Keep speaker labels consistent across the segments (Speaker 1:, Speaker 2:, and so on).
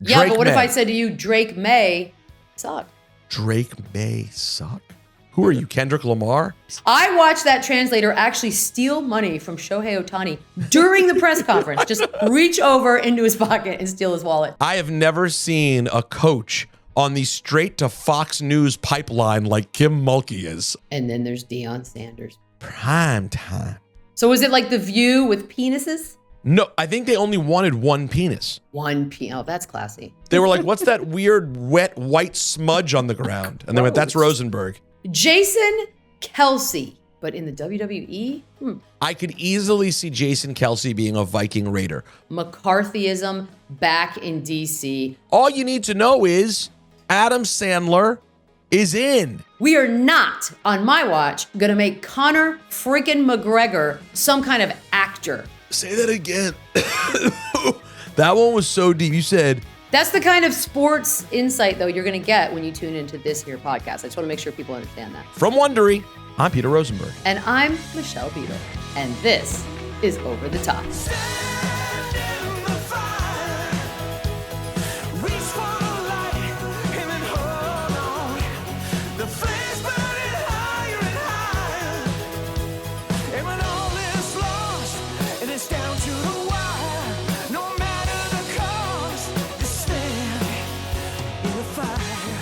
Speaker 1: Yeah,
Speaker 2: Drake
Speaker 1: but what
Speaker 2: may.
Speaker 1: if I said to you, Drake may suck?
Speaker 2: Drake may suck? Who are you, Kendrick Lamar?
Speaker 1: I watched that translator actually steal money from Shohei Ohtani during the press conference. Just reach over into his pocket and steal his wallet.
Speaker 2: I have never seen a coach on the straight to Fox News pipeline like Kim Mulkey is.
Speaker 1: And then there's Deion Sanders.
Speaker 2: Prime time.
Speaker 1: So was it like The View with penises?
Speaker 2: No, I think they only wanted one penis.
Speaker 1: Oh, that's classy.
Speaker 2: They were like, what's that weird, wet, white smudge on the ground? And they went, that's Rosenberg.
Speaker 1: Jason Kelce, but in the WWE?
Speaker 2: I could easily see Jason Kelce being a Viking Raider.
Speaker 1: McCarthyism back in DC.
Speaker 2: All you need to know is Adam Sandler is in.
Speaker 1: We are not, on my watch, going to make Conor freaking McGregor some kind of actor.
Speaker 2: Say that again. That one was so deep. You said...
Speaker 1: That's the kind of sports insight, though, you're going to get when you tune into this here podcast. I just want to make sure people understand that.
Speaker 2: From Wondery, I'm Peter Rosenberg.
Speaker 1: And I'm Michelle Beadle. And this is Over the Top.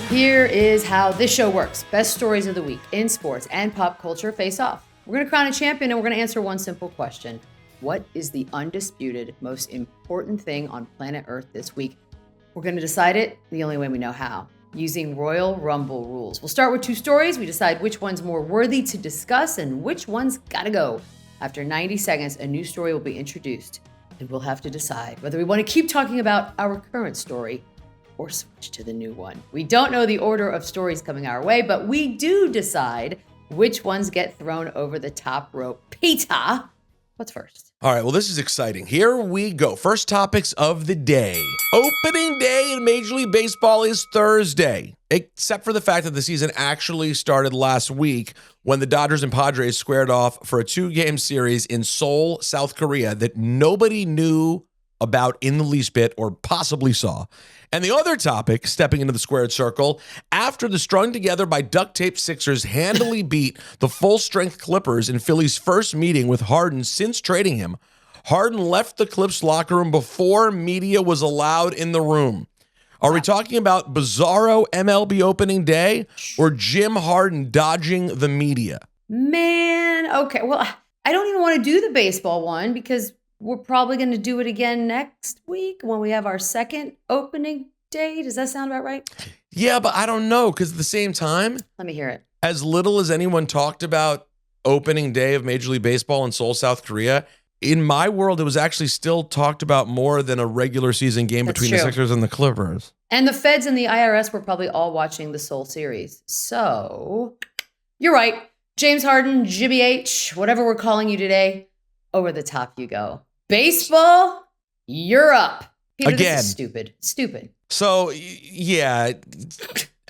Speaker 1: Here is how this show works. Best stories of the week in sports and pop culture face off. We're going to crown a champion and we're going to answer one simple question. What is the undisputed most important thing on planet Earth this week? We're going to decide it the only way we know how, using Royal Rumble rules. We'll start with two stories. We decide which one's more worthy to discuss and which one's got to go. After 90 seconds, a new story will be introduced, and we'll have to decide whether we want to keep talking about our current story or switch to the new one. We don't know the order of stories coming our way, but we do decide which ones get thrown over the top rope. Peter, what's first?
Speaker 2: All right, well, this is exciting. Here we go. First topics of the day. Opening day in Major League Baseball is Thursday, except for the fact that the season actually started last week when the Dodgers and Padres squared off for a 2-game series in Seoul, South Korea that nobody knew about in the least bit or possibly saw. And the other topic, stepping into the squared circle, after the strung together by duct tape Sixers handily beat the full-strength Clippers in Philly's first meeting with Harden since trading him, Harden left the Clips locker room before media was allowed in the room. Are we talking about bizarro MLB opening day or Jim Harden dodging the media?
Speaker 1: Man, okay. Well, I don't even want to do the baseball one because we're probably going to do it again next week when we have our second opening day. Does that sound about right?
Speaker 2: Yeah, but I don't know, because at the same time,
Speaker 1: Let me hear it.
Speaker 2: as little as anyone talked about opening day of Major League Baseball in Seoul, South Korea, in my world, it was actually still talked about more than a regular season game
Speaker 1: That's
Speaker 2: between
Speaker 1: true.
Speaker 2: the Sixers and the Clippers.
Speaker 1: And the feds and the IRS were probably all watching the Seoul series. So, you're right. James Harden, Jimmy H, whatever we're calling you today, over the top you go. Baseball, you're up. Peter,
Speaker 2: Again.
Speaker 1: This is stupid. Stupid.
Speaker 2: So, yeah,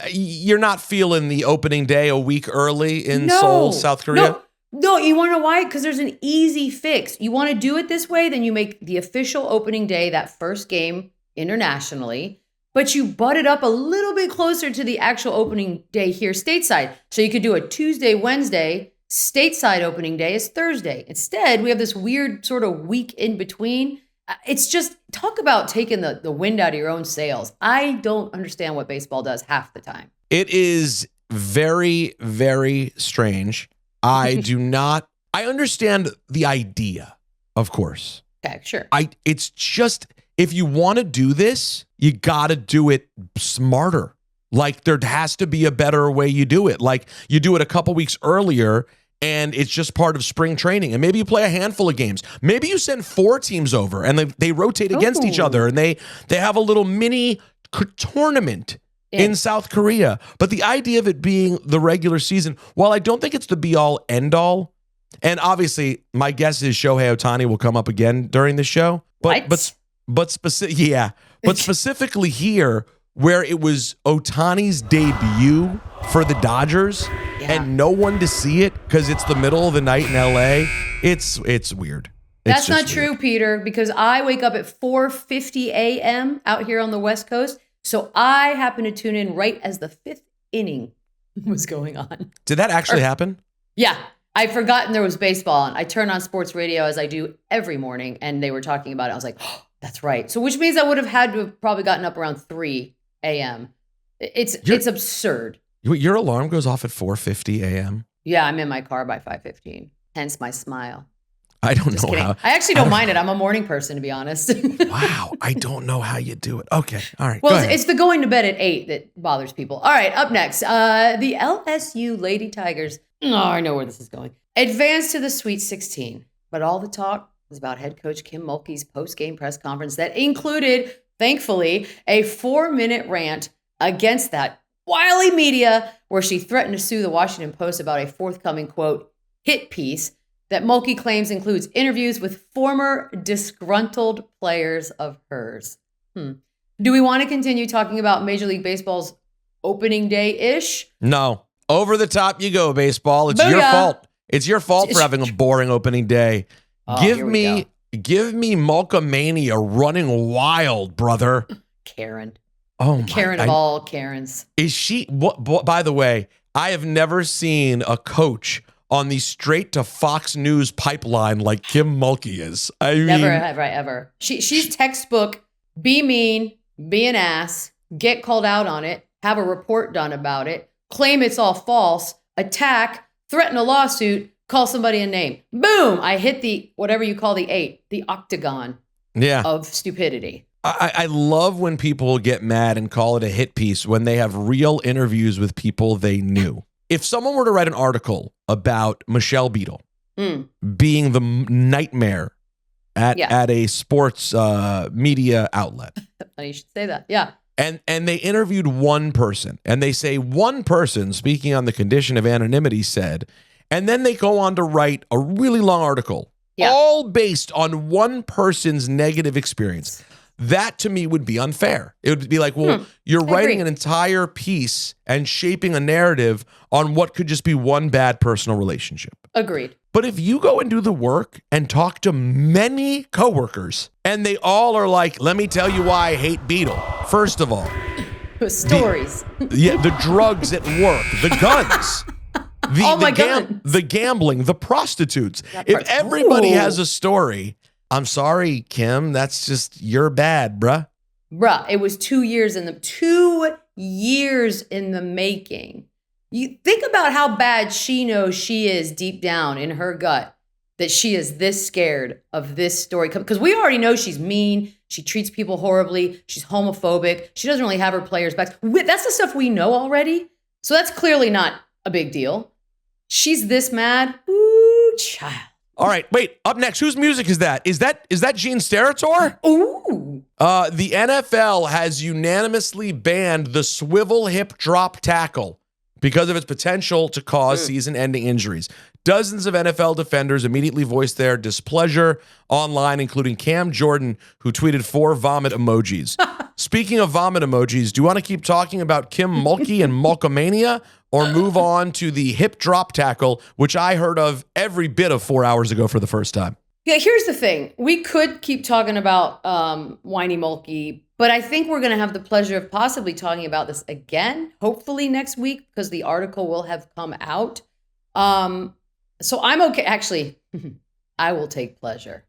Speaker 2: you're not feeling the opening day a week early in Seoul, South Korea?
Speaker 1: No, you want to know why? Because there's an easy fix. You want to do it this way, then you make the official opening day that first game internationally, but you butt it up a little bit closer to the actual opening day here stateside. So you could do a Tuesday, Wednesday. Stateside opening day is Thursday. Instead, we have this weird sort of week in between. It's just, talk about taking the wind out of your own sails. I don't understand what baseball does half the time.
Speaker 2: It is very, very strange. I understand the idea, of course.
Speaker 1: Okay, sure.
Speaker 2: It's just, if you want to do this, you got to do it smarter. Like, there has to be a better way you do it. Like, you do it a couple weeks earlier, and it's just part of spring training. And maybe you play a handful of games. Maybe you send 4 teams over, and they rotate against each other, and they have a little mini tournament in South Korea. But the idea of it being the regular season, while I don't think it's the be-all, end-all, and obviously my guess is Shohei Ohtani will come up again during the show. But specifically here, where it was Ohtani's debut for the Dodgers and no one to see it because it's the middle of the night in LA, it's weird.
Speaker 1: That's not true, Peter, because I wake up at 4:50 a.m. out here on the West Coast. So I happen to tune in right as the 5th inning was going on.
Speaker 2: Did that actually happen?
Speaker 1: Yeah. I'd forgotten there was baseball, and I turn on sports radio as I do every morning, and they were talking about it. I was like, oh, that's right. So which means I would have had to have probably gotten up around 3 a.m. It's absurd.
Speaker 2: Your alarm goes off at 4:50 a.m.?
Speaker 1: Yeah, I'm in my car by 5:15. Hence my smile.
Speaker 2: I don't know how.
Speaker 1: I actually don't mind it. I'm a morning person, to be honest.
Speaker 2: Wow. I don't know how you do it. Okay. All right.
Speaker 1: Well, it's the going to bed at 8 that bothers people. All right. Up next, the LSU Lady Tigers. Oh, I know where this is going. Advanced to the Sweet 16. But all the talk was about head coach Kim Mulkey's post-game press conference that included, thankfully, a 4-minute rant against that wily media where she threatened to sue the Washington Post about a forthcoming, quote, hit piece that Mulkey claims includes interviews with former disgruntled players of hers. Do we want to continue talking about Major League Baseball's opening day-ish?
Speaker 2: No. Over the top you go, baseball. It's
Speaker 1: Booyah.
Speaker 2: your fault. It's your fault for having a boring opening day. Give me Mulkamania running wild, brother.
Speaker 1: Karen.
Speaker 2: Oh, my.
Speaker 1: Karen of all Karens.
Speaker 2: Is she, by the way, I have never seen a coach on the straight to Fox News pipeline like Kim Mulkey is.
Speaker 1: Never have I ever. She's textbook, be mean, be an ass, get called out on it, have a report done about it, claim it's all false, attack, threaten a lawsuit, call somebody a name. Boom! I hit the, whatever you call the 8, the octagon of stupidity.
Speaker 2: I love when people get mad and call it a hit piece when they have real interviews with people they knew. If someone were to write an article about Michelle Beadle being the nightmare at a sports media outlet.
Speaker 1: You should say that. Yeah.
Speaker 2: And they interviewed one person, and they say one person, speaking on the condition of anonymity, said, and then they go on to write a really long article, all based on one person's negative experience. That to me would be unfair. It would be like, well, you're writing an entire piece and shaping a narrative on what could just be one bad personal relationship.
Speaker 1: Agreed.
Speaker 2: But if you go and do the work and talk to many coworkers and they all are like, let me tell you why I hate Beadle. First of all,
Speaker 1: stories.
Speaker 2: The drugs at work, the guns. The gambling, the prostitutes. If everybody has a story, I'm sorry, Kim, that's just, you're bad, bruh.
Speaker 1: Bruh, it was 2 years in the making. You think about how bad she knows she is deep down in her gut, that she is this scared of this story. Because we already know she's mean. She treats people horribly. She's homophobic. She doesn't really have her players' backs. That's the stuff we know already. So that's clearly not a big deal. She's this mad. Ooh, child.
Speaker 2: All right, wait. Up next, whose music is that? Is that Gene Steratore?
Speaker 1: Ooh.
Speaker 2: The NFL has unanimously banned the swivel hip drop tackle because of its potential to cause season-ending injuries. Dozens of NFL defenders immediately voiced their displeasure online, including Cam Jordan, who tweeted 4 vomit emojis. Speaking of vomit emojis, do you want to keep talking about Kim Mulkey and Mulkamania, or move on to the hip drop tackle, which I heard of every bit of 4 hours ago for the first time?
Speaker 1: Yeah, here's the thing. We could keep talking about whiny Mulkey, but I think we're going to have the pleasure of possibly talking about this again, hopefully next week, because the article will have come out. So I'm okay. Actually, I will take pleasure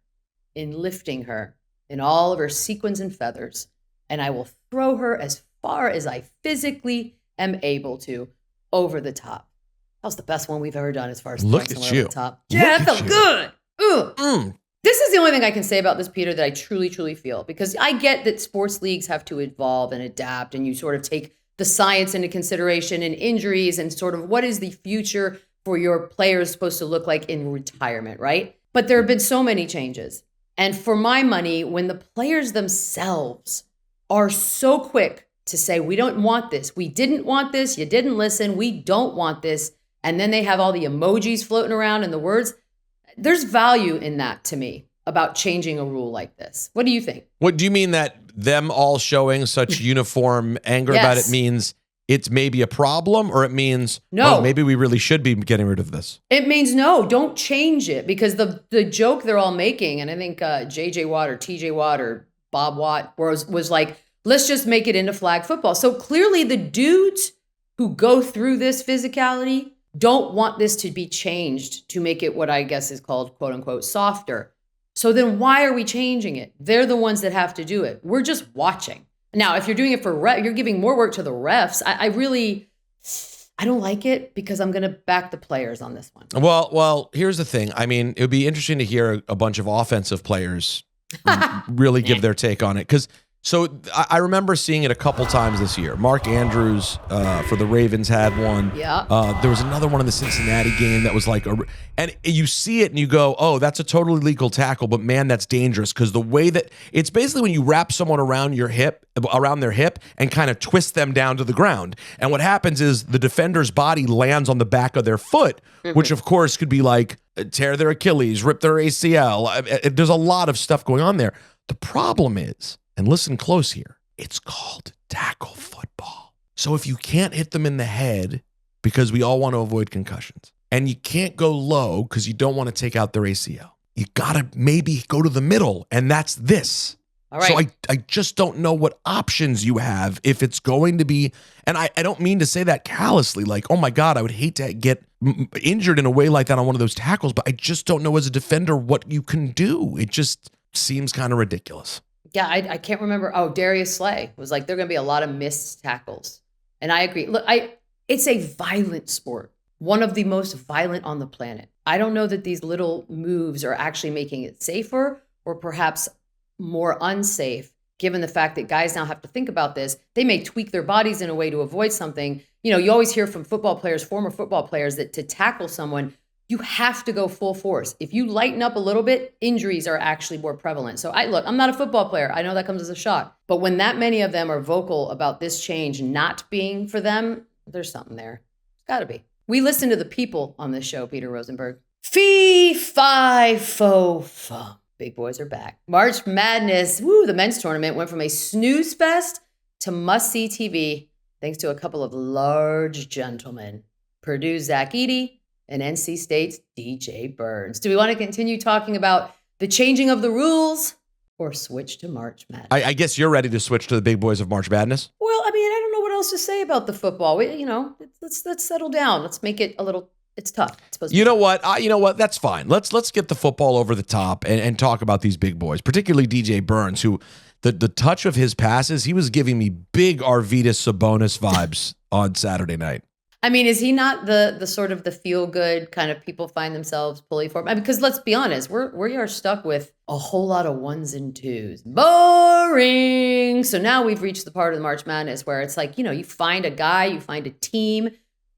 Speaker 1: in lifting her in all of her sequins and feathers, and I will throw her as far as I physically am able to over the top. That was the best one we've ever done as far as throwing someone over the top. Yeah, that felt good. This is the only thing I can say about this, Peter, that I truly, truly feel, because I get that sports leagues have to evolve and adapt, and you sort of take the science into consideration and injuries and sort of what is the future for your players supposed to look like in retirement, right? But there have been so many changes. And for my money, when the players themselves are so quick to say, we don't want this, we didn't want this, you didn't listen, we don't want this, and then they have all the emojis floating around and the words, there's value in that to me about changing a rule like this. What do you think?
Speaker 2: What do you mean that them all showing such uniform anger about it means it's maybe a problem, or it means,
Speaker 1: no,
Speaker 2: maybe we really should be getting rid of this?
Speaker 1: It means no, don't change it, because the joke they're all making, and I think JJ Watt or TJ Watt or Bob Watt was like, let's just make it into flag football. So clearly the dudes who go through this physicality don't want this to be changed to make it what I guess is called, quote unquote, softer. So then why are we changing it? They're the ones that have to do it. We're just watching. Now, if you're doing it for you're giving more work to the refs. I don't like it, because I'm going to back the players on this one.
Speaker 2: Well, here's the thing. I mean, it would be interesting to hear a bunch of offensive players really give their take on it. So I remember seeing it a couple times this year. Mark Andrews for the Ravens had one.
Speaker 1: Yeah.
Speaker 2: There was another one in the Cincinnati game that was like, and you see it and you go, oh, that's a totally legal tackle, but man, that's dangerous, because the way that it's basically when you wrap someone around their hip, and kind of twist them down to the ground. And what happens is the defender's body lands on the back of their foot, which of course could be like tear their Achilles, rip their ACL. There's a lot of stuff going on there. The problem is, and listen close here, it's called tackle football. So if you can't hit them in the head, because we all want to avoid concussions, and you can't go low because you don't want to take out their ACL, you got to maybe go to the middle, and that's this.
Speaker 1: All right.
Speaker 2: So I just don't know what options you have if it's going to be, and I don't mean to say that callously, like, oh my God, I would hate to get injured in a way like that on one of those tackles, but I just don't know as a defender what you can do. It just seems kind of ridiculous.
Speaker 1: Yeah, I can't remember. Oh, Darius Slay was like, there are going to be a lot of missed tackles. And I agree. Look, it's a violent sport, one of the most violent on the planet. I don't know that these little moves are actually making it safer, or perhaps more unsafe, given the fact that guys now have to think about this. They may tweak their bodies in a way to avoid something. You know, you always hear from football players, former football players, that to tackle someone, you have to go full force. If you lighten up a little bit, injuries are actually more prevalent. So I'm not a football player. I know that comes as a shock. But when that many of them are vocal about this change not being for them, there's something there. It's got to be. We listen to the people on this show, Peter Rosenberg. Fee, fi, fo, fum. Big boys are back. March Madness, the men's tournament went from a snooze fest to must-see TV, thanks to a couple of large gentlemen. Purdue's Zack Edey and NC State's DJ Burns. Do we want to continue talking about the changing of the rules, or switch to March Madness?
Speaker 2: I guess you're ready to switch to the big boys of March Madness.
Speaker 1: Well, I mean, I don't know what else to say about the football. Let's settle down. Let's make it a little. It's tough. It's supposed to be tough.
Speaker 2: You know what? That's fine. Let's get the football over the top and talk about these big boys, particularly DJ Burns, who the touch of his passes, he was giving me big Arvydas Sabonis vibes on Saturday night.
Speaker 1: I mean, is he not the sort of the feel-good kind of people find themselves pulling for? Because let's be honest, we are stuck with a whole lot of ones and twos. Boring. So now we've reached the part of the March Madness where it's like, you find a guy, you find a team,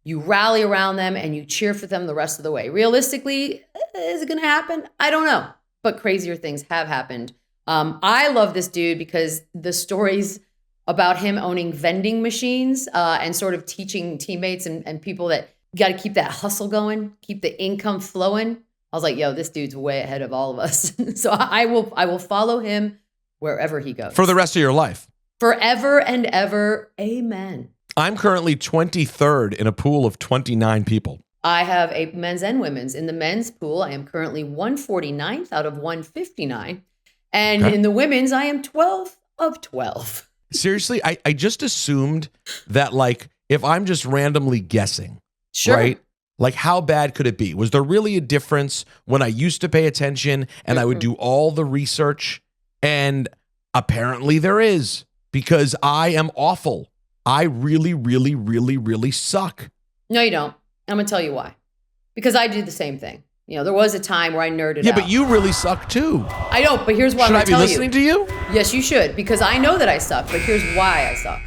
Speaker 1: you rally around them, and you cheer for them the rest of the way. Realistically, is it going to happen? I don't know. But crazier things have happened. I love this dude because the stories about him owning vending machines and sort of teaching teammates and people that you got to keep that hustle going, keep the income flowing. I was like, yo, this dude's way ahead of all of us. So I will follow him wherever he goes.
Speaker 2: For the rest of your life.
Speaker 1: Forever and ever. Amen.
Speaker 2: I'm currently 23rd in a pool of 29 people.
Speaker 1: I have a men's and women's. In the men's pool, I am currently 149th out of 159. And in the women's, I am 12 of 12.
Speaker 2: Seriously, I just assumed that, like, if I'm just randomly guessing,
Speaker 1: sure,
Speaker 2: right? Like, how bad could it be? Was there really a difference when I used to pay attention and I would do all the research? And apparently there is, because I am awful. I really, really, really, really suck.
Speaker 1: No, you don't. I'm going to tell you why. Because I do the same thing. There was a time where I nerded out.
Speaker 2: Yeah, but you really suck too.
Speaker 1: I don't, but here's why I'm going to tell you.
Speaker 2: Should I be listening to you?
Speaker 1: Yes, you should, because I know that I suck, but here's why I suck.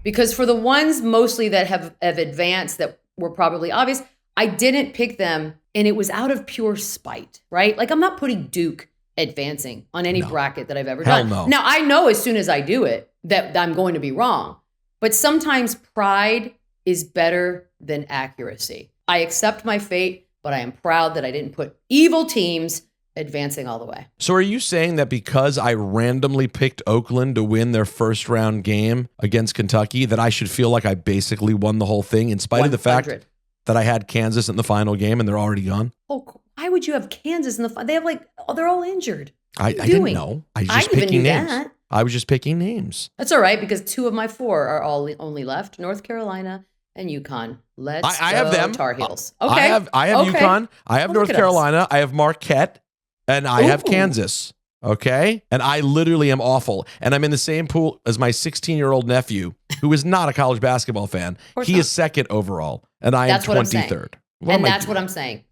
Speaker 1: Because for the ones mostly that have advanced that were probably obvious, I didn't pick them, and it was out of pure spite, right? Like, I'm not putting Duke advancing on any bracket that I've ever done.
Speaker 2: No.
Speaker 1: Now, I know as soon as I do it that I'm going to be wrong, but sometimes pride is better than accuracy. I accept my fate, but I am proud that I didn't put evil teams advancing all the way.
Speaker 2: So are you saying that because I randomly picked Oakland to win their first round game against Kentucky, that I should feel like I basically won the whole thing in spite of the fact that I had Kansas in the final game and they're already gone?
Speaker 1: Oh, why would you have Kansas in the final? They have they're all injured.
Speaker 2: I didn't know. I was just picking names.
Speaker 1: That.
Speaker 2: I was just picking names.
Speaker 1: That's all right because 2 of my 4 are only left: North Carolina and UConn. I
Speaker 2: have them.
Speaker 1: Tar Heels. Okay.
Speaker 2: I have
Speaker 1: okay.
Speaker 2: UConn. I have North Carolina. I have Marquette. And I have Kansas, okay? And I literally am awful. And I'm in the same pool as my 16-year-old nephew, who is not a college basketball fan. He is second overall, and I am 23rd.
Speaker 1: And that's what I'm saying.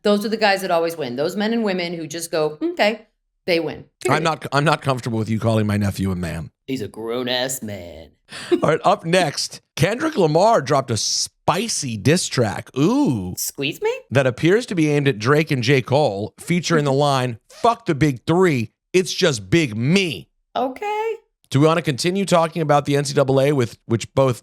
Speaker 1: Those are the guys that always win. Those men and women who just go, okay, they win. Period.
Speaker 2: I'm not comfortable with you calling my nephew a man.
Speaker 1: He's a grown-ass man.
Speaker 2: All right, up next, Kendrick Lamar dropped a spicy diss track. Ooh.
Speaker 1: Squeeze me?
Speaker 2: That appears to be aimed at Drake and J. Cole, featuring the line, "Fuck the big 3, it's just big me."
Speaker 1: Okay.
Speaker 2: Do we want to continue talking about the NCAA, which both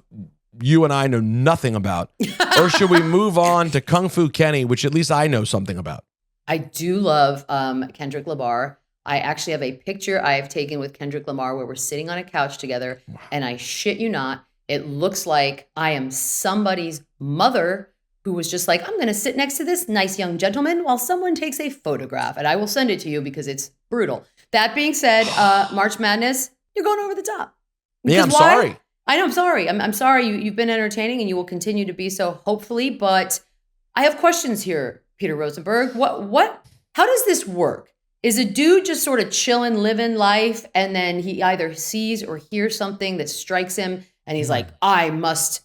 Speaker 2: you and I know nothing about? Or should we move on to Kung Fu Kenny, which at least I know something about?
Speaker 1: I do love Kendrick Lamar. I actually have a picture I have taken with Kendrick Lamar where we're sitting on a couch together, and I shit you not, it looks like I am somebody's mother who was just like, I'm going to sit next to this nice young gentleman while someone takes a photograph, and I will send it to you because it's brutal. That being said, March Madness, you're going over the top.
Speaker 2: Yeah, I'm sorry.
Speaker 1: I know, I'm sorry. I'm sorry. You've been entertaining, and you will continue to be so, hopefully, but I have questions here, Peter Rosenberg. How does this work? Is a dude just sort of chilling, living life, and then he either sees or hears something that strikes him, and he's like, I must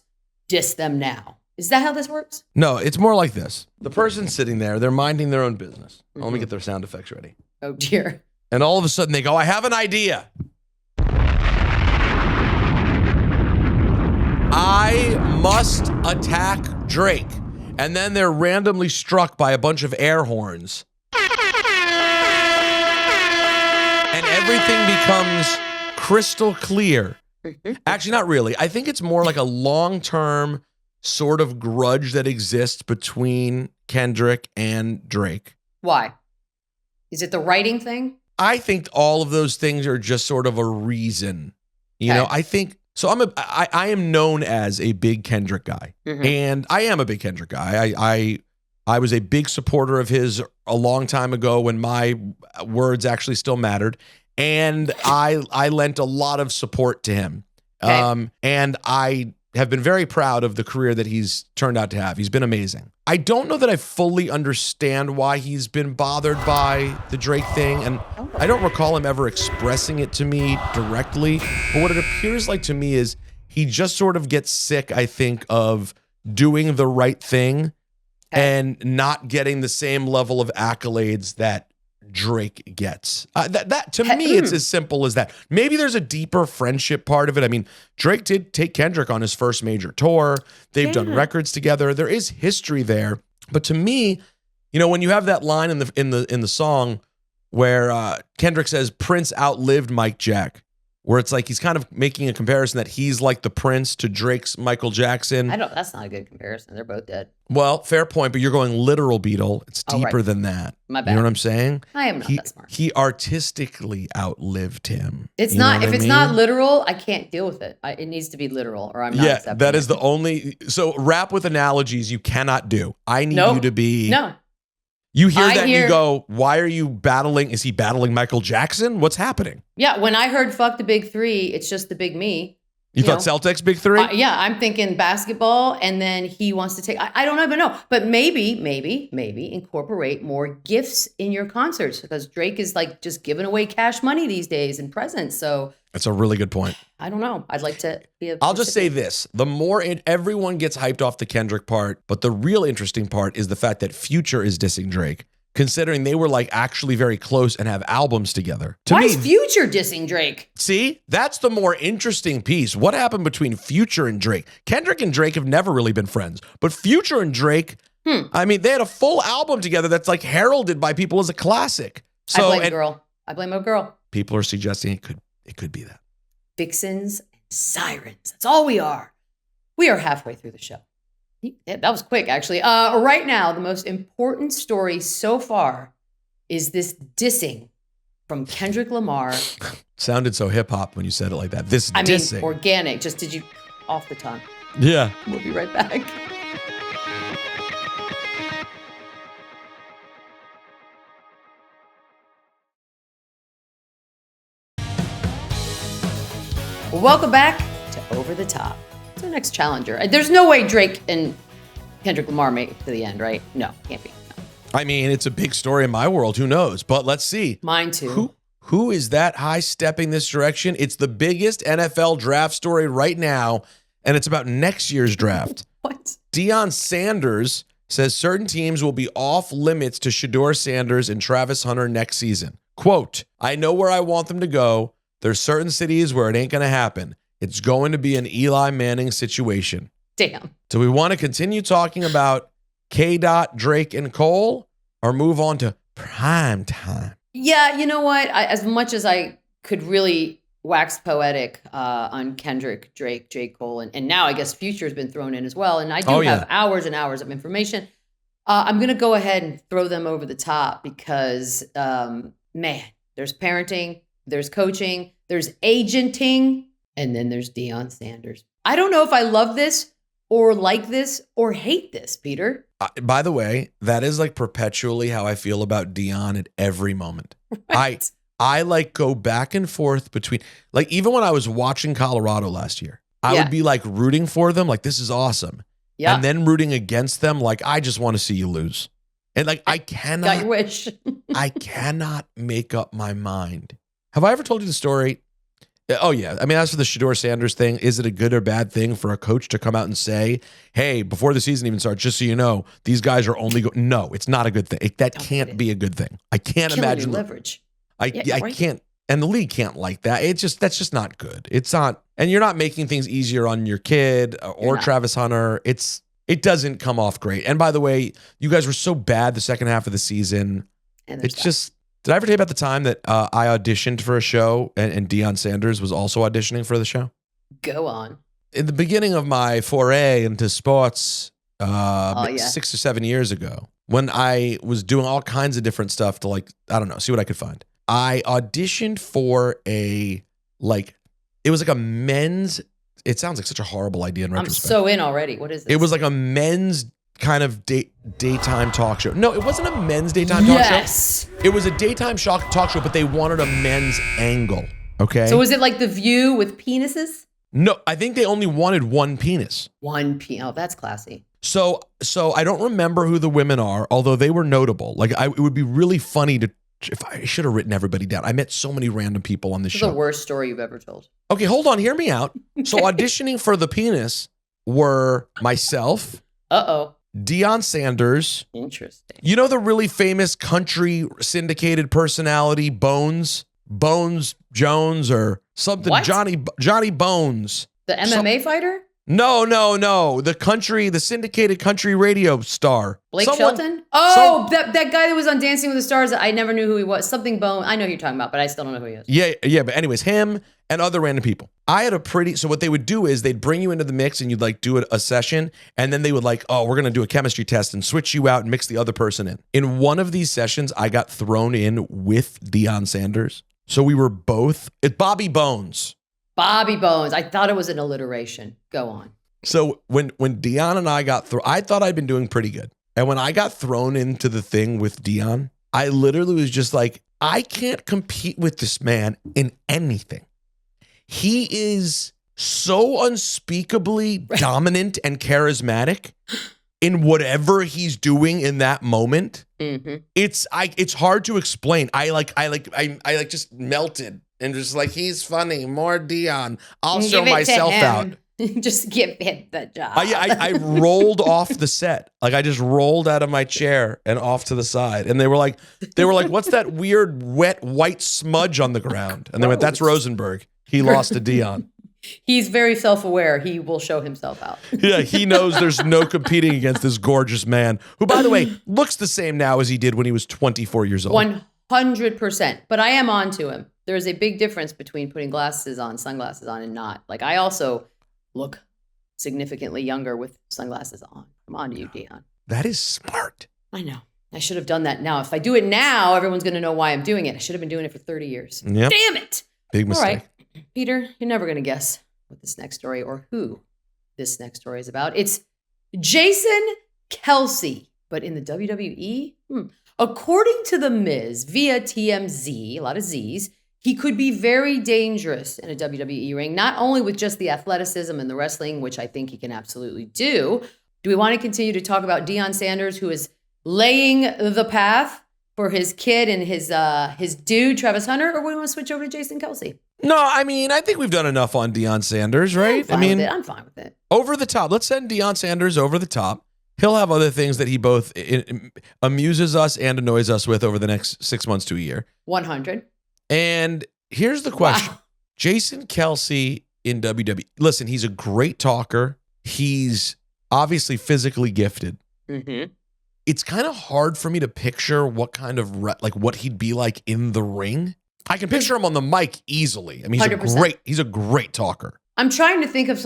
Speaker 1: diss them now. Is that how this works?
Speaker 2: No, it's more like this. The person's sitting there, they're minding their own business. Mm-hmm. Let me get their sound effects ready.
Speaker 1: Oh, dear.
Speaker 2: And all of a sudden they go, I have an idea. I must attack Drake. And then they're randomly struck by a bunch of air horns. And everything becomes crystal clear. Actually, not really. I think it's more like a long-term sort of grudge that exists between Kendrick and Drake.
Speaker 1: Why? Is it the writing thing?
Speaker 2: I think all of those things are just sort of a reason. You know, I think so. I am known as a big Kendrick guy, and I am a big Kendrick guy. I was a big supporter of his a long time ago when my words actually still mattered. And I lent a lot of support to him. Okay. And I have been very proud of the career that he's turned out to have. He's been amazing. I don't know that I fully understand why he's been bothered by the Drake thing. And I don't recall him ever expressing it to me directly. But what it appears like to me is he just sort of gets sick, I think, of doing the right thing and not getting the same level of accolades that Drake gets. That to me, it's as simple as that. Maybe there's a deeper friendship part of it. I mean, Drake did take Kendrick on his first major tour. They've done records together. There is history there. But to me, you know, when you have that line in the song where Kendrick says Prince outlived Mike Jack, where it's like he's kind of making a comparison that he's like the Prince to Drake's Michael Jackson.
Speaker 1: That's not a good comparison. They're both dead.
Speaker 2: Well, fair point, but you're going literal, Beetle. It's deeper than that.
Speaker 1: My bad.
Speaker 2: You know what I'm saying?
Speaker 1: I am not that smart.
Speaker 2: He artistically outlived him.
Speaker 1: It's not, if it's not literal, I can't deal with it. It needs to be literal or I'm not accepting it.
Speaker 2: That is the only, so rap with analogies you cannot do. I need you to be.
Speaker 1: No.
Speaker 2: You hear that and you go, why are you battling? Is he battling Michael Jackson? What's happening?
Speaker 1: Yeah, when I heard fuck the big 3, it's just the big me.
Speaker 2: You thought Celtics big 3?
Speaker 1: Yeah, I'm thinking basketball, and then he wants to take, I don't even know. But maybe incorporate more gifts in your concerts because Drake is like just giving away cash money these days and presents. So
Speaker 2: that's a really good point.
Speaker 1: I don't know. I'd like to be
Speaker 2: I'll just say this. The more everyone gets hyped off the Kendrick part, but the real interesting part is the fact that Future is dissing Drake, considering they were like actually very close and have albums together.
Speaker 1: Why is Future dissing Drake?
Speaker 2: See, that's the more interesting piece. What happened between Future and Drake? Kendrick and Drake have never really been friends, but Future and Drake, I mean, they had a full album together that's like heralded by people as a classic. So,
Speaker 1: I blame a girl.
Speaker 2: People are suggesting it could be that.
Speaker 1: Vixens and sirens. That's all we are. We are halfway through the show. Yeah, that was quick, actually. Right now, the most important story so far is this dissing from Kendrick Lamar?
Speaker 2: Sounded so hip hop when you said it like that. This dissing.
Speaker 1: Mean, organic. Just did you off the tongue?
Speaker 2: Yeah.
Speaker 1: We'll be right back. Welcome back to Over the Top. It's our next challenger. There's no way Drake and Kendrick Lamar make it to the end, right? No, can't be. No.
Speaker 2: I mean, it's a big story in my world. Who knows? But let's see.
Speaker 1: Mine too.
Speaker 2: Who is that high stepping this direction? It's the biggest NFL draft story right now, and it's about next year's draft.
Speaker 1: What?
Speaker 2: Deion Sanders says certain teams will be off limits to Shedeur Sanders and Travis Hunter next season. Quote, I know where I want them to go. There's certain cities where it ain't going to happen. It's going to be an Eli Manning situation.
Speaker 1: Damn.
Speaker 2: Do we want to continue talking about K-Dot, Drake, and Cole, or move on to prime time?
Speaker 1: Yeah, you know what? As much as I could really wax poetic on Kendrick, Drake, J. Cole, and now I guess Future's been thrown in as well, and I do have hours and hours of information. I'm going to go ahead and throw them over the top because, man, there's parenting, there's coaching, there's agenting, and then there's Deion Sanders. I don't know if I love this or like this or hate this, Peter.
Speaker 2: By the way, that is like perpetually how I feel about Deion at every moment. Right. I like go back and forth between, like, even when I was watching Colorado last year, I would be like rooting for them, like, this is awesome. Yeah. And then rooting against them, like, I just want to see you lose. And like, I cannot,
Speaker 1: got your wish.
Speaker 2: I cannot make up my mind. Have I ever told you the story? Oh, yeah. I mean, as for the Shedeur Sanders thing, is it a good or bad thing for a coach to come out and say, hey, before the season even starts, just so you know, these guys are only No, it's not a good thing. That can't be a good thing. I can't imagine.
Speaker 1: Leverage.
Speaker 2: I can't. And the league can't like that. That's just not good. It's not. And you're not making things easier on your kid or Travis Hunter. It doesn't come off great. And by the way, you guys were so bad the second half of the season.
Speaker 1: And
Speaker 2: it's just. Did I ever tell you about the time that I auditioned for a show and Deion Sanders was also auditioning for the show?
Speaker 1: Go on.
Speaker 2: In the beginning of my foray into sports 6 or 7 years ago, when I was doing all kinds of different stuff to, like, I don't know, see what I could find. I auditioned for it was like a men's, it sounds like such a horrible idea in retrospect.
Speaker 1: I'm so in already. What is this?
Speaker 2: It was like a men's kind of daytime talk show. No, it wasn't a men's daytime talk show.
Speaker 1: Yes.
Speaker 2: It was a daytime talk show, but they wanted a men's angle. Okay.
Speaker 1: So was it like The View with penises?
Speaker 2: No, I think they only wanted one penis.
Speaker 1: One penis. Oh, that's classy.
Speaker 2: So I don't remember who the women are, although they were notable. Like, it would be really funny to, if I should have written everybody down. I met so many random people on this show.
Speaker 1: The worst story you've ever told.
Speaker 2: Okay, hold on. Hear me out. So auditioning for the penis were myself. Deion Sanders.
Speaker 1: Interesting.
Speaker 2: You know the really famous country syndicated personality Bones Jones or something?
Speaker 1: What?
Speaker 2: Johnny Bones.
Speaker 1: The MMA fighter?
Speaker 2: No. The syndicated country radio star.
Speaker 1: Blake Shelton? Oh, that guy that was on Dancing with the Stars. I never knew who he was. Something Bone. I know who you're talking about, but I still don't know who he is.
Speaker 2: Yeah. But anyways, him and other random people. I had so what they would do is they'd bring you into the mix and you'd like do a session. And then they would like, we're going to do a chemistry test and switch you out and mix the other person in. In one of these sessions, I got thrown in with Deion Sanders. So we were both Bobby Bones.
Speaker 1: Bobby Bones. I thought it was an alliteration. Go on.
Speaker 2: So when Deion and I got through, I thought I'd been doing pretty good. And when I got thrown into the thing with Deion, I literally was just like, I can't compete with this man in anything. He is so unspeakably dominant and charismatic in whatever he's doing in that moment.
Speaker 1: Mm-hmm.
Speaker 2: It's hard to explain. I just melted and just like, he's funny, more Deion. I'll show myself out.
Speaker 1: Just give him the job.
Speaker 2: I rolled off the set. Like, I just rolled out of my chair and off to the side. And they were like, what's that weird wet white smudge on the ground? And they went, that's Rosenberg. He lost to Deion.
Speaker 1: He's very self-aware. He will show himself out.
Speaker 2: Yeah, he knows there's no competing against this gorgeous man, who, by the way, looks the same now as he did when he was 24 years old.
Speaker 1: 100%. But I am on to him. There's a big difference between putting sunglasses on, and not. Like, I also look significantly younger with sunglasses on. I'm on to you, Deion.
Speaker 2: That is smart.
Speaker 1: I know. I should have done that now. If I do it now, everyone's going to know why I'm doing it. I should have been doing it for 30 years.
Speaker 2: Yep.
Speaker 1: Damn it.
Speaker 2: Big mistake.
Speaker 1: All right, Peter, you're never going to guess what this next story or who this next story is about. It's Jason Kelce, but in the WWE? According to The Miz via TMZ, a lot of Z's, he could be very dangerous in a WWE ring, not only with just the athleticism and the wrestling, which I think he can absolutely do. Do we want to continue to talk about Deion Sanders, who is laying the path for his kid and his dude, Travis Hunter, or we want to switch over to Jason Kelce?
Speaker 2: No, I mean, I think we've done enough on Deion Sanders, right?
Speaker 1: I'm fine with it.
Speaker 2: Over the top. Let's send Deion Sanders over the top. He'll have other things that he both amuses us and annoys us with over the next 6 months to a year.
Speaker 1: 100.
Speaker 2: And here's the question.
Speaker 1: Wow.
Speaker 2: Jason Kelce in WWE. Listen, he's a great talker. He's obviously physically gifted. Mm-hmm. It's kind of hard for me to picture what kind of, what he'd be like in the ring. I can picture him on the mic easily. I mean, he's a great talker.
Speaker 1: I'm trying to think of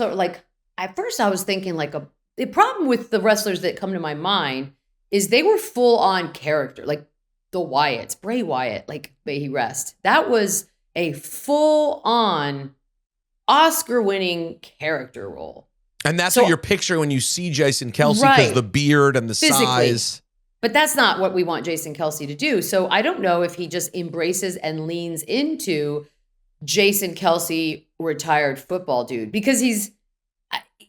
Speaker 1: at first I was thinking the problem with the wrestlers that come to my mind is they were full on character, like the Wyatts, Bray Wyatt, may he rest. That was a full on Oscar winning character role.
Speaker 2: And that's what you're picturing when you see Jason Kelce, because the beard and the size.
Speaker 1: But that's not what we want Jason Kelce to do. So I don't know if he just embraces and leans into Jason Kelce, retired football dude, because he's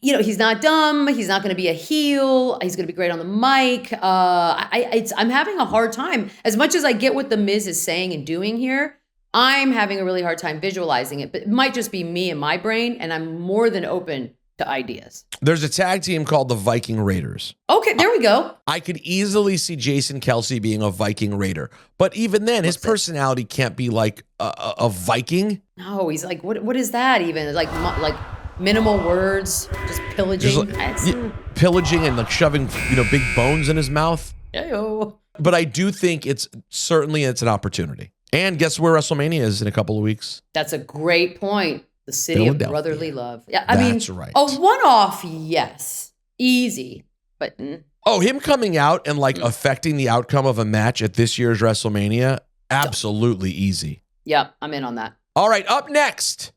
Speaker 1: not dumb. He's not going to be a heel. He's going to be great on the mic. I'm having a hard time. As much as I get what The Miz is saying and doing here, I'm having a really hard time visualizing it. But it might just be me and my brain, and I'm more than open to ideas.
Speaker 2: There's a tag team called the Viking Raiders.
Speaker 1: Okay, there we go.
Speaker 2: I could easily see Jason Kelce being a Viking Raider. But even then, his personality can't be like a Viking.
Speaker 1: No, he's like, what is that even? Like minimal words, just pillaging.
Speaker 2: Pillaging and shoving, big bones in his mouth.
Speaker 1: Ew.
Speaker 2: But I do think it's an opportunity. And guess where WrestleMania is in a couple of weeks?
Speaker 1: That's a great point. The city of brotherly love. Yeah,
Speaker 2: That's right.
Speaker 1: A one-off, yes. Easy, but...
Speaker 2: him coming out and affecting the outcome of a match at this year's WrestleMania, absolutely easy.
Speaker 1: Yep, I'm in on that.
Speaker 2: All right, up next,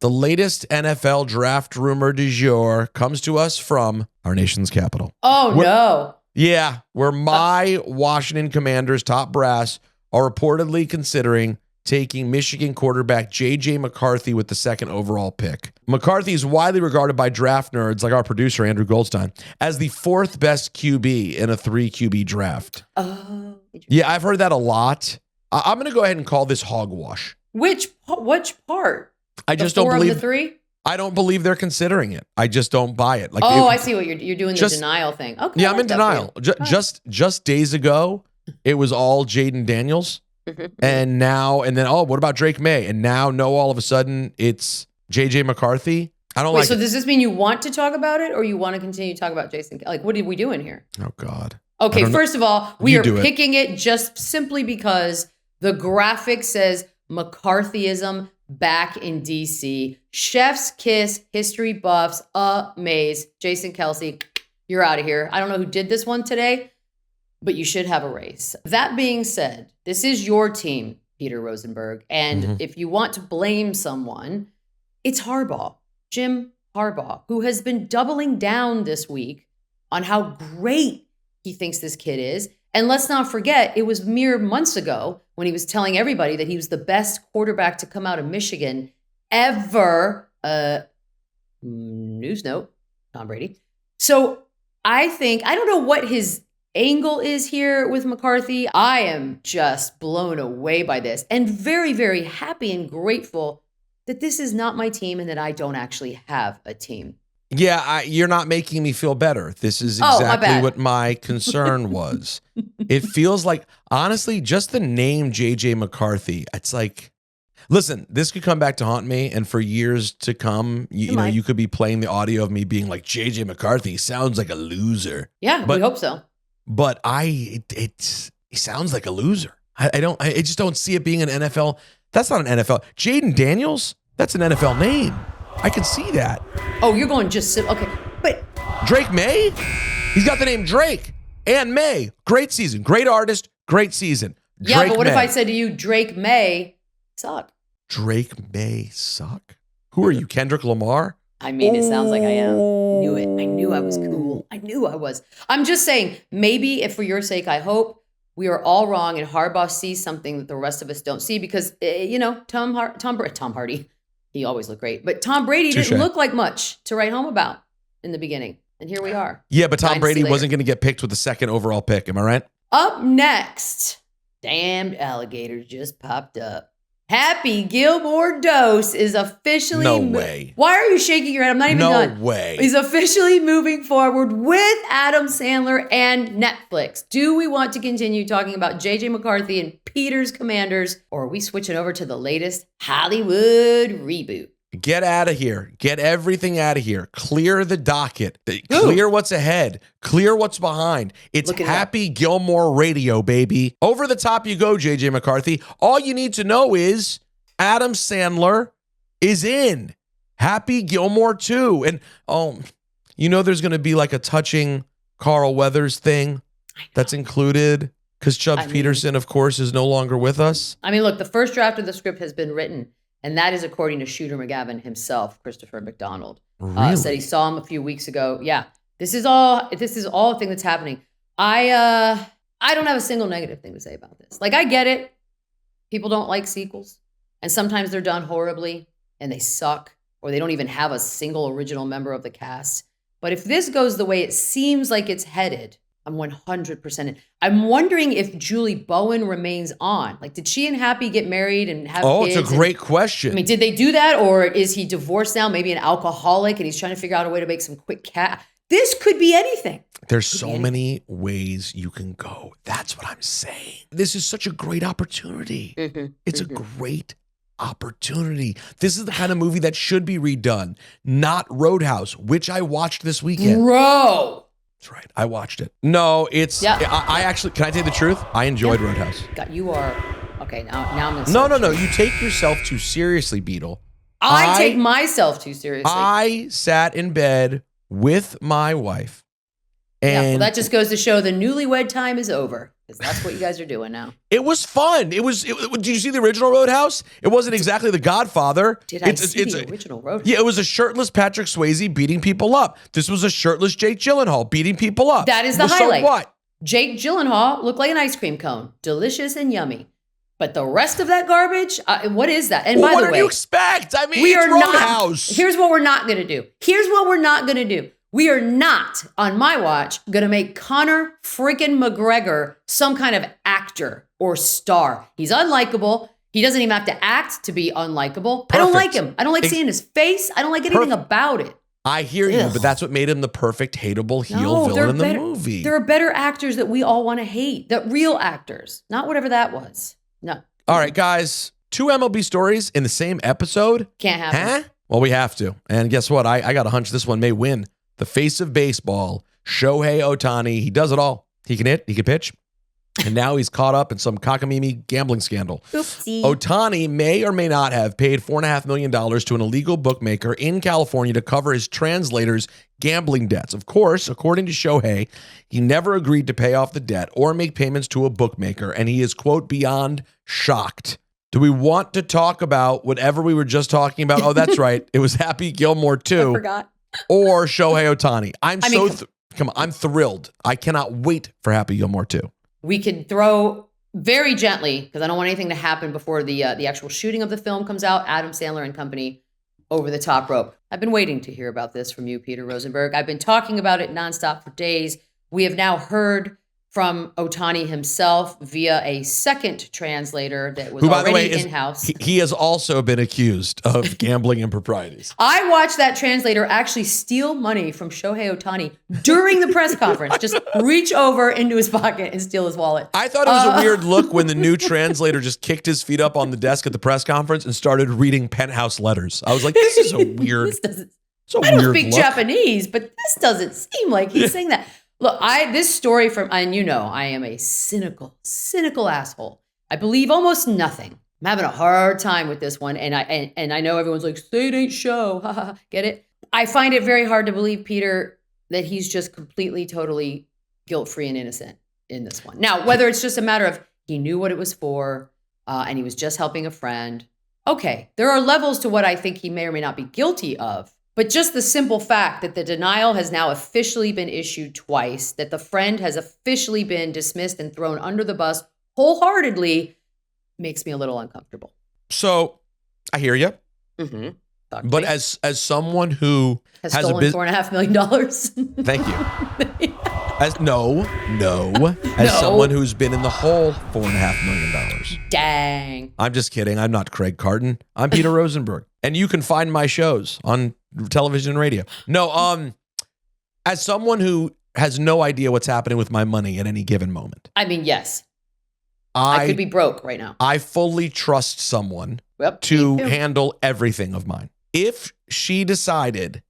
Speaker 2: the latest NFL draft rumor du jour comes to us from our nation's capital.
Speaker 1: No.
Speaker 2: Yeah, where my Washington Commanders top brass are reportedly considering taking Michigan quarterback JJ McCarthy with the second overall pick. McCarthy is widely regarded by draft nerds like our producer, Andrew Goldstein, as the fourth best QB in a 3 QB draft. Yeah, I've heard that a lot. I'm going to go ahead and call this hogwash.
Speaker 1: Which part?
Speaker 2: I just don't believe
Speaker 1: the 3?
Speaker 2: I don't believe they're considering it. I just don't buy it.
Speaker 1: I see what you're doing, the denial thing. Okay.
Speaker 2: Yeah, I'm in denial. Just days ago, it was all Jaden Daniels. And then what about Drake May? And now all of a sudden it's JJ McCarthy. I don't
Speaker 1: so does this mean you want to talk about it, or you want to continue to talk about Jason? What are we doing here?
Speaker 2: Oh God.
Speaker 1: Okay, first of all, we are picking it just simply because the graphic says McCarthyism back in DC. Chef's kiss, history buffs, amaze. Jason Kelce, you're out of here. I don't know who did this one today, but you should have a race. That being said, this is your team, Peter Rosenberg. And if you want to blame someone, it's Harbaugh, Jim Harbaugh, who has been doubling down this week on how great he thinks this kid is. And let's not forget, it was mere months ago when he was telling everybody that he was the best quarterback to come out of Michigan ever. News note, Tom Brady. So I don't know what his angle is here with McCarthy. I am just blown away by this and very, very happy and grateful that this is not my team and that I don't actually have a team.
Speaker 2: Yeah, you're not making me feel better. This is exactly what my concern was. It feels like, honestly, just the name JJ McCarthy, it's like, listen, this could come back to haunt me, and for years to come, you could be playing the audio of me being like, JJ McCarthy sounds like a loser.
Speaker 1: Yeah, we hope so.
Speaker 2: But he sounds like a loser. I just don't see it being an NFL. That's not an NFL. Jaden Daniels, that's an NFL name. I can see that.
Speaker 1: Oh, you're going okay. But
Speaker 2: Drake May? He's got the name Drake. And May, great season, great artist, great season.
Speaker 1: Yeah,
Speaker 2: Drake
Speaker 1: but what
Speaker 2: May.
Speaker 1: if I said to you, Drake May suck?
Speaker 2: Drake May suck? Who are you, Kendrick Lamar?
Speaker 1: I mean, it sounds like I am. Knew it. I knew I was cool. I knew I was. I'm just saying, maybe if for your sake, I hope we are all wrong and Harbaugh sees something that the rest of us don't see because, Tom Hardy, he always looked great, but Tom Brady
Speaker 2: Touché.
Speaker 1: didn't look like much to write home about in the beginning. And here we are.
Speaker 2: Yeah, but Tom
Speaker 1: Dynasty
Speaker 2: Brady
Speaker 1: later.
Speaker 2: wasn't going to get picked with the second overall pick. Am I right?
Speaker 1: Up next, damned alligators just popped up. Happy Gilmore Dose is officially...
Speaker 2: No way.
Speaker 1: Why are you shaking your head? I'm not even done.
Speaker 2: No way.
Speaker 1: He's officially moving forward with Adam Sandler and Netflix. Do we want to continue talking about JJ McCarthy and Peter's Commanders, or are we switching over to the latest Hollywood reboot?
Speaker 2: Get out of here. Get everything out of here. Clear the docket. Clear what's ahead. Clear what's behind. It's Happy Gilmore Radio, baby. Over the top you go, JJ McCarthy. All you need to know is Adam Sandler is in Happy Gilmore 2. And there's going to be like a touching Carl Weathers thing that's included because Chubbs Peterson, of course, is no longer with us.
Speaker 1: I mean, look, the first draft of the script has been written. And that is according to Shooter McGavin himself, Christopher McDonald.
Speaker 2: Really?
Speaker 1: Said he saw him a few weeks ago. Yeah, this is all a thing that's happening. I don't have a single negative thing to say about this. Like, I get it. People don't like sequels. And sometimes they're done horribly and they suck, or they don't even have a single original member of the cast. But if this goes the way it seems like it's headed, I'm 100% in. I'm wondering if Julie Bowen remains on. Like, did she and Happy get married and have kids?
Speaker 2: Oh, it's a great question.
Speaker 1: I mean, did they do that? Or is he divorced now, maybe an alcoholic, and he's trying to figure out a way to make some quick cash? This could be anything.
Speaker 2: There's so many ways you can go. That's what I'm saying. This is such a great opportunity. It's a great opportunity. This is the kind of movie that should be redone, not Roadhouse, which I watched this weekend.
Speaker 1: Bro.
Speaker 2: That's right. I watched it. No, it's...
Speaker 1: Yeah.
Speaker 2: I actually... Can I tell you the truth? I enjoyed Roadhouse.
Speaker 1: God, you are... Okay, now I'm going to...
Speaker 2: No. You take yourself too seriously, Beetle.
Speaker 1: I take myself too seriously.
Speaker 2: I sat in bed with my wife. And
Speaker 1: well, that just goes to show the newlywed time is over. Because that's what you guys are doing now.
Speaker 2: It was fun. Did you see the original Roadhouse? It wasn't exactly The Godfather.
Speaker 1: Did I see the original Roadhouse?
Speaker 2: Yeah, it was a shirtless Patrick Swayze beating people up. This was a shirtless Jake Gyllenhaal beating people up.
Speaker 1: That is the highlight.
Speaker 2: So what?
Speaker 1: Jake Gyllenhaal looked like an ice cream cone. Delicious and yummy. But the rest of that garbage, what is that? And by the way,
Speaker 2: what do you expect? I mean,
Speaker 1: we
Speaker 2: it's
Speaker 1: are
Speaker 2: Roadhouse.
Speaker 1: Here's what we're not going to do. We are not, on my watch, going to make Conor freaking McGregor some kind of actor or star. He's unlikable. He doesn't even have to act to be unlikable.
Speaker 2: Perfect.
Speaker 1: I don't like him. I don't like seeing his face. I don't like anything about it.
Speaker 2: I hear you, but that's what made him the perfect hateable heel villain in the movie.
Speaker 1: There are better actors that we all want to hate. The real actors, not whatever that was. No.
Speaker 2: All right, guys. 2 MLB stories in the same episode?
Speaker 1: Can't happen.
Speaker 2: Huh? Well, we have to. And guess what? I got a hunch this one may win. The face of baseball, Shohei Ohtani. He does it all. He can hit, he can pitch. And now he's caught up in some cockamamie gambling scandal.
Speaker 1: Oopsie.
Speaker 2: Ohtani may or may not have paid $4.5 million to an illegal bookmaker in California to cover his translator's gambling debts. Of course, according to Shohei, he never agreed to pay off the debt or make payments to a bookmaker, and he is, quote, beyond shocked. Do we want to talk about whatever we were just talking about? Oh, that's right. It was Happy Gilmore 2.
Speaker 1: I forgot.
Speaker 2: Or Shohei Ohtani. I'm thrilled. I cannot wait for Happy Gilmore 2.
Speaker 1: We could throw very gently, because I don't want anything to happen before the actual shooting of the film comes out, Adam Sandler and company over the top rope. I've been waiting to hear about this from you, Peter Rosenberg. I've been talking about it nonstop for days. We have now heard from Ohtani himself via a second translator that was already in-house.
Speaker 2: He has also been accused of gambling improprieties.
Speaker 1: I watched that translator actually steal money from Shohei Ohtani during the press conference. Just reach over into his pocket and steal his wallet.
Speaker 2: I thought it was a weird look when the new translator just kicked his feet up on the desk at the press conference and started reading penthouse letters. I was like, this is a weird
Speaker 1: I don't speak Japanese, but this doesn't seem like he's saying that. Look, this story and I am a cynical asshole. I believe almost nothing. I'm having a hard time with this one. And I know everyone's like, say it ain't show. Get it? I find it very hard to believe, Peter, that he's just completely, totally guilt-free and innocent in this one. Now, whether it's just a matter of he knew what it was for and he was just helping a friend. Okay, there are levels to what I think he may or may not be guilty of. But just the simple fact that the denial has now officially been issued twice, that the friend has officially been dismissed and thrown under the bus wholeheartedly makes me a little uncomfortable.
Speaker 2: So I hear you.
Speaker 1: Mm-hmm.
Speaker 2: But as someone who
Speaker 1: has stolen $4.5 million.
Speaker 2: Thank you. As someone who's been in the hole $4.5 million.
Speaker 1: Dang.
Speaker 2: I'm just kidding. I'm not Craig Carton. I'm Peter Rosenberg. And you can find my shows on television and radio. No, as someone who has no idea what's happening with my money at any given moment.
Speaker 1: I mean, yes. I could be broke right now.
Speaker 2: I fully trust someone to handle everything of mine. If she decided,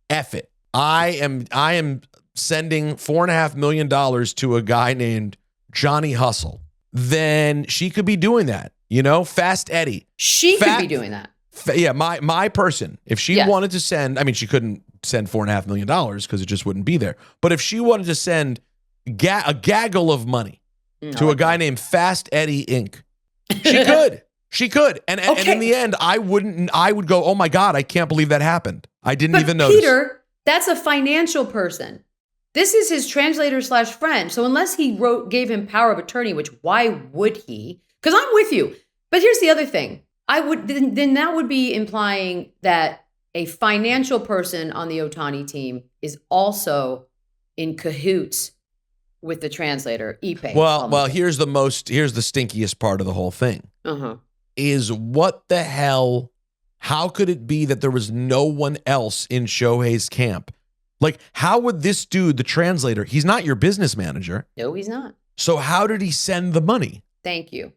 Speaker 2: F it, I am sending $4.5 million to a guy named Johnny Hustle, then she could be doing that. You know, Fast Edey.
Speaker 1: She could be doing that.
Speaker 2: Yeah, my person. If she wanted to send, I mean, she couldn't send $4.5 million because it just wouldn't be there. But if she wanted to send a gaggle of money to a guy named Fast Edey Inc., she could. She could. And in the end, I would go, oh my God, I can't believe that happened. I didn't even notice.
Speaker 1: Peter, that's a financial person. This is his translator / friend. So unless he gave him power of attorney, which why would he? Because I'm with you. But here's the other thing. Then that would be implying that a financial person on the Ohtani team is also in cahoots with the translator, Ipe.
Speaker 2: Well, here's the stinkiest part of the whole thing. Is what the hell, how could it be that there was no one else in Shohei's camp? Like, how would this dude, the translator, he's not your business manager.
Speaker 1: No, he's not.
Speaker 2: So how did he send the money?
Speaker 1: Thank you.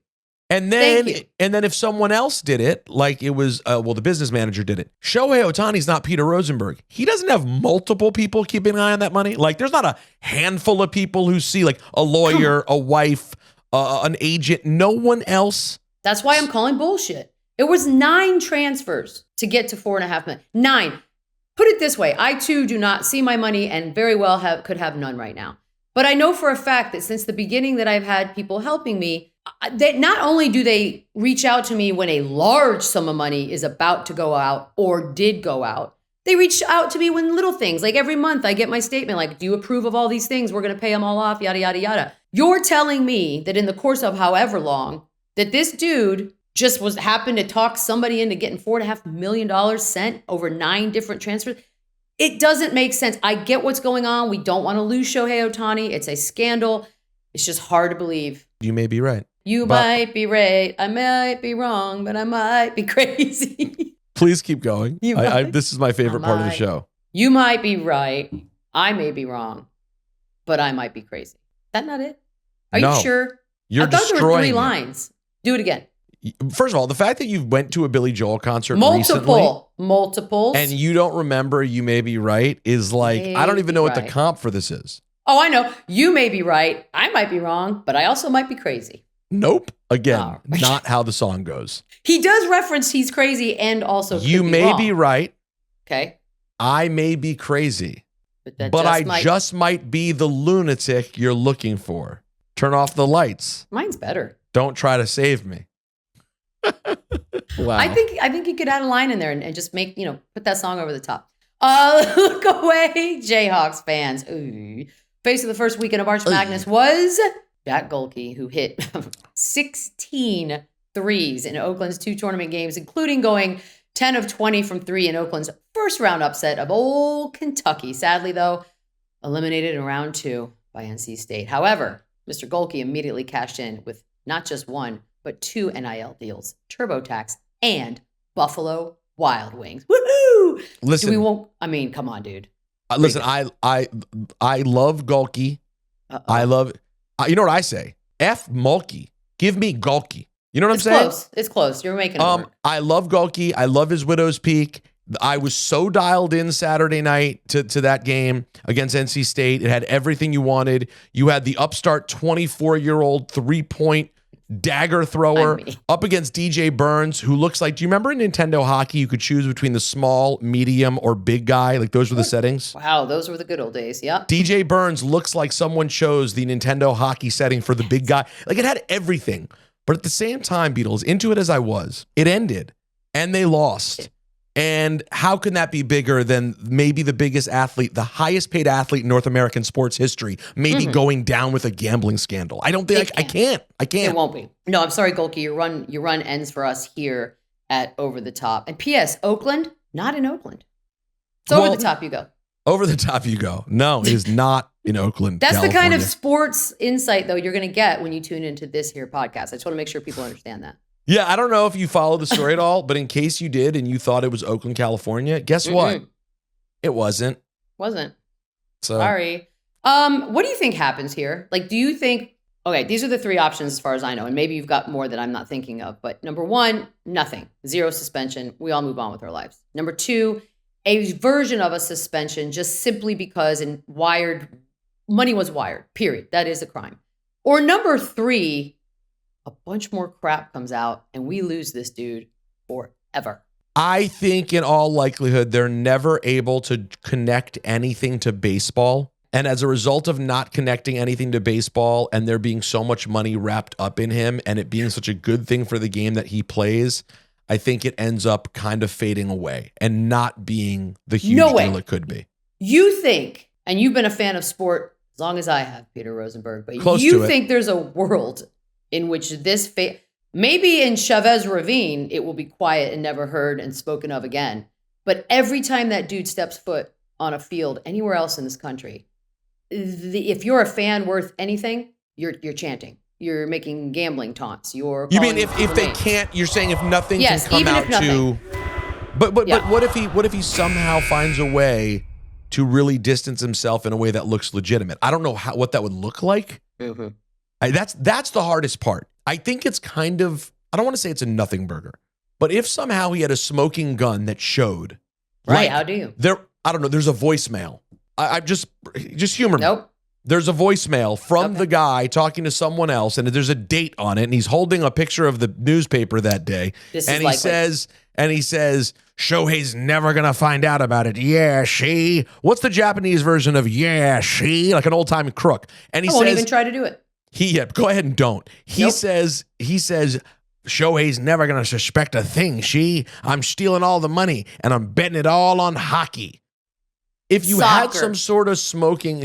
Speaker 2: And then if someone else did it, like it was, the business manager did it. Shohei Ohtani's not Peter Rosenberg. He doesn't have multiple people keeping an eye on that money. Like, there's not a handful of people who see, like, a lawyer, a wife, an agent, no one else.
Speaker 1: That's why I'm calling bullshit. It was 9 transfers to get to $4.5 million. 9. Put it this way. I, too, do not see my money and very well could have none right now. But I know for a fact that since the beginning that I've had people helping me, that not only do they reach out to me when a large sum of money is about to go out or did go out, they reach out to me when little things, like every month I get my statement, like, do you approve of all these things? We're going to pay them all off, yada, yada, yada. You're telling me that in the course of however long, that this dude just happened to talk somebody into getting $4.5 million sent over 9 different transfers. It doesn't make sense. I get what's going on. We don't want to lose Shohei Ohtani. It's a scandal. It's just hard to believe.
Speaker 2: You may be right.
Speaker 1: You might be right. I might be wrong, but I might be crazy.
Speaker 2: Please keep going. This is my favorite part of the show.
Speaker 1: You might be right. I may be wrong, but I might be crazy. Is that not it? Are you sure?
Speaker 2: You're destroying
Speaker 1: there were 3 lines. Do it again.
Speaker 2: First of all, the fact that you went to a Billy Joel concert recently,
Speaker 1: multiples,
Speaker 2: and you don't remember You May Be Right is like, I don't even know what the comp for this is.
Speaker 1: Oh, I know. You may be right. I might be wrong, but I also might be crazy.
Speaker 2: Nope. Again, not how the song goes.
Speaker 1: He does reference he's crazy and also
Speaker 2: you may be right.
Speaker 1: Okay.
Speaker 2: I may be crazy, but I just might be the lunatic you're looking for. Turn off the lights.
Speaker 1: Mine's better.
Speaker 2: Don't try to save me. Wow.
Speaker 1: I think you could add a line in there and just make, put that song over the top. Look away, Jayhawks fans. Ooh. Face of the first weekend of March Madness was Zack Gohlke, who hit 16 threes in Oakland's 2 tournament games, including going 10 of 20 from 3 in Oakland's first round upset of old Kentucky. Sadly, though, eliminated in round 2 by NC State. However, Mr. Gohlke immediately cashed in with not just 1, but 2 NIL deals, TurboTax, and Buffalo Wild Wings. Woohoo!
Speaker 2: Listen,
Speaker 1: come on, dude.
Speaker 2: Listen, I love Gohlke. I love, you know what I say? F Mulkey. Give me Gohlke. You know what I'm saying?
Speaker 1: It's close. You're making it work.
Speaker 2: I love Gohlke. I love his Widow's Peak. I was so dialed in Saturday night to that game against NC State. It had everything you wanted. You had the upstart 24-year-old 3-point dagger thrower, up against DJ Burns, who looks like, do you remember in Nintendo hockey, you could choose between the small, medium, or big guy? Like those were the settings.
Speaker 1: Wow, those were the good old days. Yep.
Speaker 2: DJ Burns looks like someone chose the Nintendo hockey setting for the big guy. Like it had everything. But at the same time, Beatles, into it as I was, it ended and they lost. And how can that be bigger than maybe the biggest athlete, the highest paid athlete in North American sports history, maybe going down with a gambling scandal? I don't think I can't.
Speaker 1: It won't be. No, I'm sorry, Gohlke. Your run ends for us here at Over the Top. And P.S. Oakland, not in Oakland. It's over the top you go.
Speaker 2: Over the top you go. No, it is not in Oakland.
Speaker 1: That's
Speaker 2: California.
Speaker 1: The kind of sports insight, though, you're going to get when you tune into this here podcast. I just want to make sure people understand that.
Speaker 2: Yeah, I don't know if you follow the story at all, but in case you did and you thought it was Oakland, California, guess what? It wasn't.
Speaker 1: So,
Speaker 2: sorry.
Speaker 1: What do you think happens here? Like, do you think, okay, these are the three options as far as I know, and maybe you've got more that I'm not thinking of, but number one, nothing. 0 suspension. We all move on with our lives. Number two, a version of a suspension just simply because money was wired, period. That is a crime. Or number three, a bunch more crap comes out and we lose this dude forever.
Speaker 2: I think in all likelihood, they're never able to connect anything to baseball. And as a result of not connecting anything to baseball and there being so much money wrapped up in him and it being such a good thing for the game that he plays, I think it ends up kind of fading away and not being the huge deal it could be.
Speaker 1: You think, and you've been a fan of sport as long as I have, Peter Rosenberg, but
Speaker 2: Close
Speaker 1: you think there's a world in which this maybe in Chavez Ravine, it will be quiet and never heard and spoken of again. But every time that dude steps foot on a field anywhere else in this country, if you're a fan worth anything, you're chanting. You're making gambling taunts. You mean
Speaker 2: if they can't? You're saying if nothing
Speaker 1: yes,
Speaker 2: can come
Speaker 1: even
Speaker 2: out
Speaker 1: if nothing.
Speaker 2: But what if he somehow finds a way to really distance himself in a way that looks legitimate? I don't know what that would look like.
Speaker 1: Mm-hmm.
Speaker 2: That's the hardest part. I think it's kind of, I don't want to say it's a nothing burger, but if somehow he had a smoking gun that showed.
Speaker 1: Right, how do you?
Speaker 2: I don't know, there's a voicemail. I just humor me.
Speaker 1: Nope.
Speaker 2: There's a voicemail from the guy talking to someone else, and there's a date on it, and he's holding a picture of the newspaper that day. And he says, Shohei's never going to find out about it. Yeah, she. What's the Japanese version of yeah, she? Like an old-time crook. And he
Speaker 1: won't even try to do it.
Speaker 2: Go ahead and don't. He says, Shohei's never going to suspect a thing. I'm stealing all the money and I'm betting it all on hockey. If you had some sort of smoking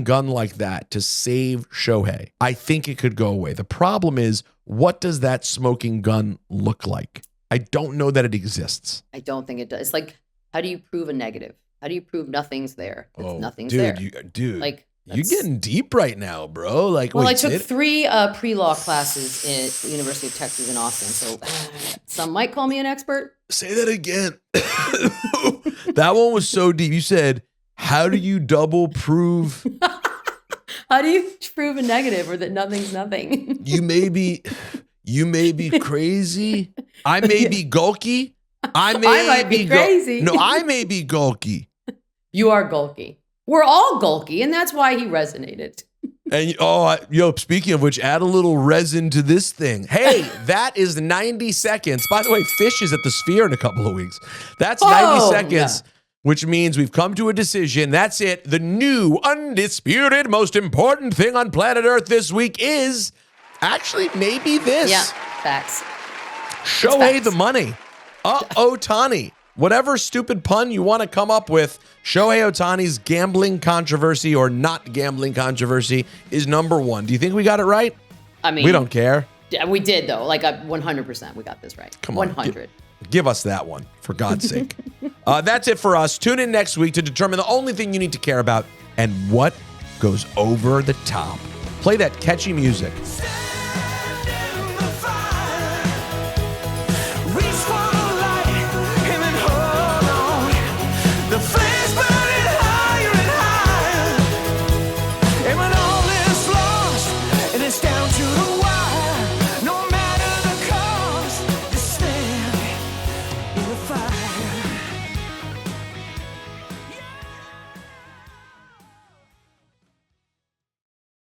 Speaker 2: gun like that to save Shohei, I think it could go away. The problem is, what does that smoking gun look like? I don't know that it exists.
Speaker 1: I don't think it does. It's like, how do you prove a negative? How do you prove nothing's there? Nothing's
Speaker 2: there.
Speaker 1: Dude. Like,
Speaker 2: you're getting deep right now, bro. Like,
Speaker 1: I took 3 pre-law classes at the University of Texas in Austin, so some might call me an expert.
Speaker 2: Say that again. That one was so deep. You said, how do you double prove?
Speaker 1: How do you prove a negative or that nothing's nothing?
Speaker 2: You may be crazy. I may be Gohlke. I
Speaker 1: might be crazy.
Speaker 2: I may be Gohlke.
Speaker 1: You are Gohlke. We're all Gohlke, and that's why he resonated.
Speaker 2: And speaking of which, add a little resin to this thing. Hey, that is 90 seconds. By the way, Fish is at the Sphere in a couple of weeks. That's 90 seconds, which means we've come to a decision. That's it. The new, undisputed, most important thing on planet Earth this week is actually maybe this.
Speaker 1: Yeah, facts.
Speaker 2: Shohei the money. Ohtani. Whatever stupid pun you want to come up with, Shohei Ohtani's gambling controversy or not gambling controversy is number 1. Do you think we got it right?
Speaker 1: I mean,
Speaker 2: we don't care.
Speaker 1: We did, though. Like 100%, we got this right.
Speaker 2: Come on.
Speaker 1: 100.
Speaker 2: Give us that one, for God's sake. That's it for us. Tune in next week to determine the only thing you need to care about and what goes over the top. Play that catchy music.